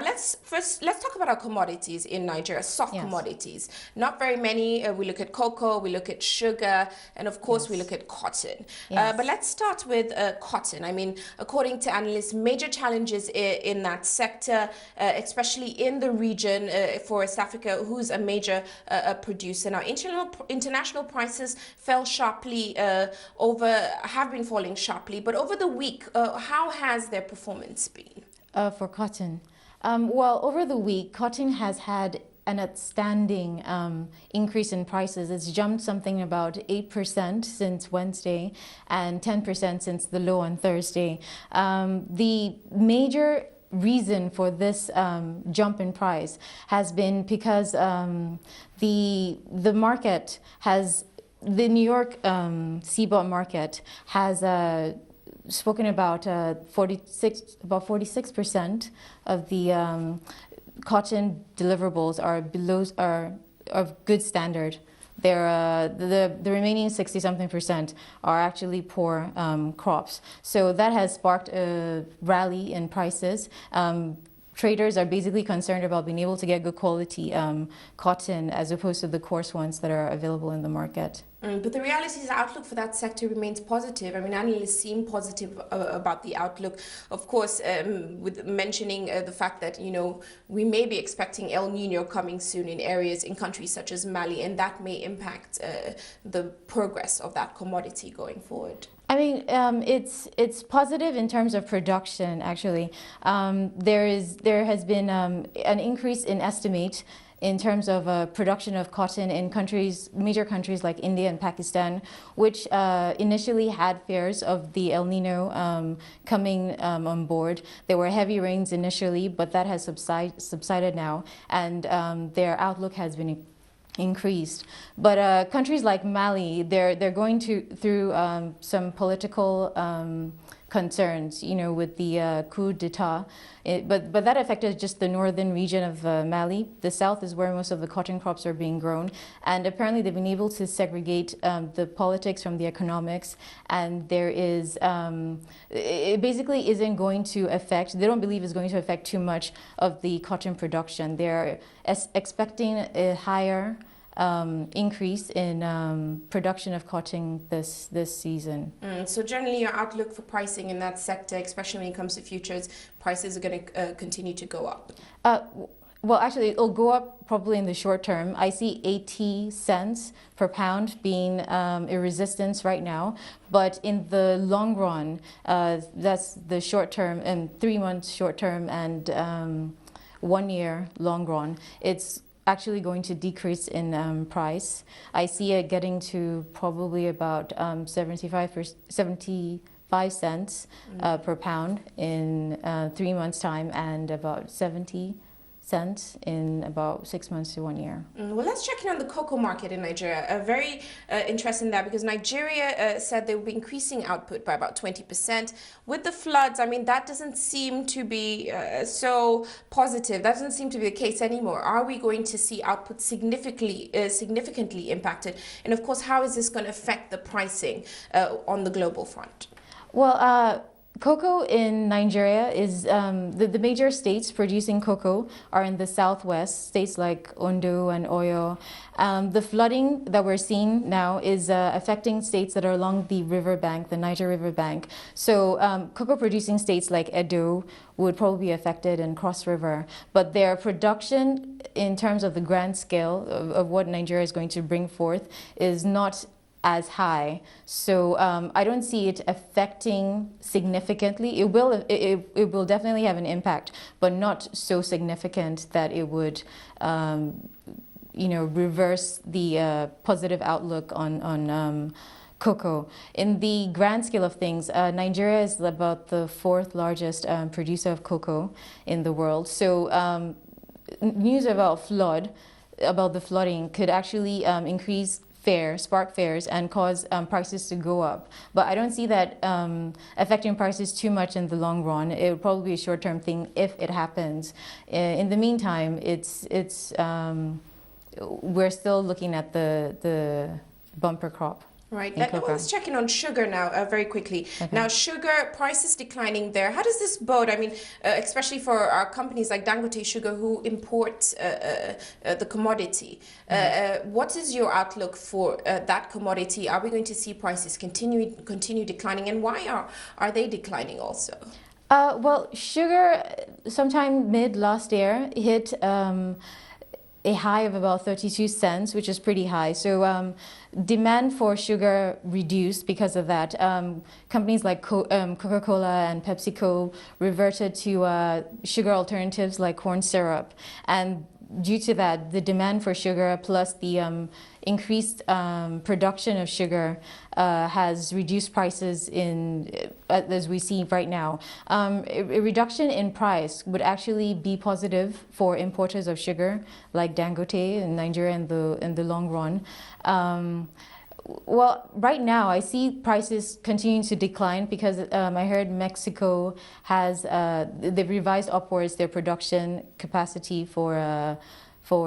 Let's talk about our commodities in Nigeria, soft commodities. Not very many. We look at cocoa, we look at sugar, and of course we look at cotton. But let's start with cotton. I mean, according to analysts, major challenges in that sector, especially in the region for West Africa, who's a major producer. Now, international prices fell sharply have been falling sharply, but over the week, how has their performance been? For cotton. Well, over the week, cotton has had an outstanding increase in prices. It's jumped something about 8% since Wednesday and 10% since the low on Thursday. The major reason for this jump in price has been because the market has, the New York CBOT market has spoken about 46% of the cotton deliverables are of good standard. They're the remaining 60-something% are actually poor crops. So that has sparked a rally in prices. Traders are basically concerned about being able to get good quality cotton as opposed to the coarse ones that are available in the market. But the reality is the outlook for that sector remains positive. I mean, analysts seem positive about the outlook. Of course, with mentioning the fact that, you know, we may be expecting El Nino coming soon in countries such as Mali, and that may impact the progress of that commodity going forward. I mean, it's positive in terms of production. Actually, there has been an increase in estimate in terms of production of cotton in major countries like India and Pakistan, which initially had fears of the El Nino coming on board. There were heavy rains initially, but that has subsided now, and their outlook has been increased. But countries like Mali, they're going through some political concerns, you know, with the coup d'etat. But that affected just the northern region of Mali. The south is where most of the cotton crops are being grown. And apparently they've been able to segregate the politics from the economics. And there is, it basically isn't going to affect, they don't believe it's going to affect too much of the cotton production. They're expecting a higher increase in production of cotton this season. So generally your outlook for pricing in that sector, especially when it comes to futures, prices are going to continue to go up? Well, actually, it'll go up probably in the short term. I see 80 cents per pound being a resistance right now. But in the long run, that's the short term, and 3 months short term and 1 year long run, it's actually going to decrease in price. I see it getting to probably about 75 cents per pound in 3 months' time, and about 70 cents in about 6 months to 1 year. Well, let's check in on the cocoa market in Nigeria. Very interesting that, because Nigeria said they will be increasing output by about 20%. With the floods, I mean, that doesn't seem to be so positive. That doesn't seem to be the case anymore. Are we going to see output significantly impacted? And of course, how is this going to affect the pricing on the global front? Well, cocoa in Nigeria is, the major states producing cocoa are in the southwest, states like Ondo and Oyo. The flooding that we're seeing now is affecting states that are along the riverbank, the Niger riverbank. So cocoa producing states like Edo would probably be affected, and Cross River. But their production in terms of the grand scale of what Nigeria is going to bring forth is not as high, so I don't see it affecting significantly. It will definitely have an impact, but not so significant that it would, you know, reverse the positive outlook on cocoa. In the grand scale of things, Nigeria is about the 4th largest producer of cocoa in the world. So news about the flooding could actually spark fears and cause prices to go up. But I don't see that affecting prices too much in the long run. It would probably be a short-term thing if it happens. In the meantime, we're still looking at the bumper crop. Right. Let's check in on sugar now, very quickly. Okay. Now, sugar prices declining there. How does this bode? I mean, especially for our companies like Dangote Sugar who import the commodity. What is your outlook for that commodity? Are we going to see prices continue declining, and why are they declining also? Well, sugar sometime mid last year hit a high of about 32 cents, which is pretty high. So demand for sugar reduced because of that. Companies like Coca-Cola and PepsiCo reverted to sugar alternatives like corn syrup. And due to that, the demand for sugar plus the increased production of sugar has reduced prices as we see right now. A reduction in price would actually be positive for importers of sugar like Dangote in Nigeria in the long run. Well, right now I see prices continuing to decline because I heard Mexico has they've revised upwards their production capacity for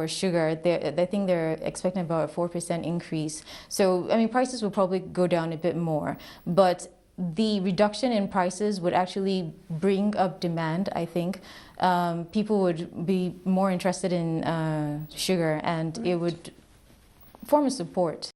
sugar. I think they're expecting about a 4% increase. So I mean, prices will probably go down a bit more, but the reduction in prices would actually bring up demand. I think people would be more interested in sugar, and it would form a support.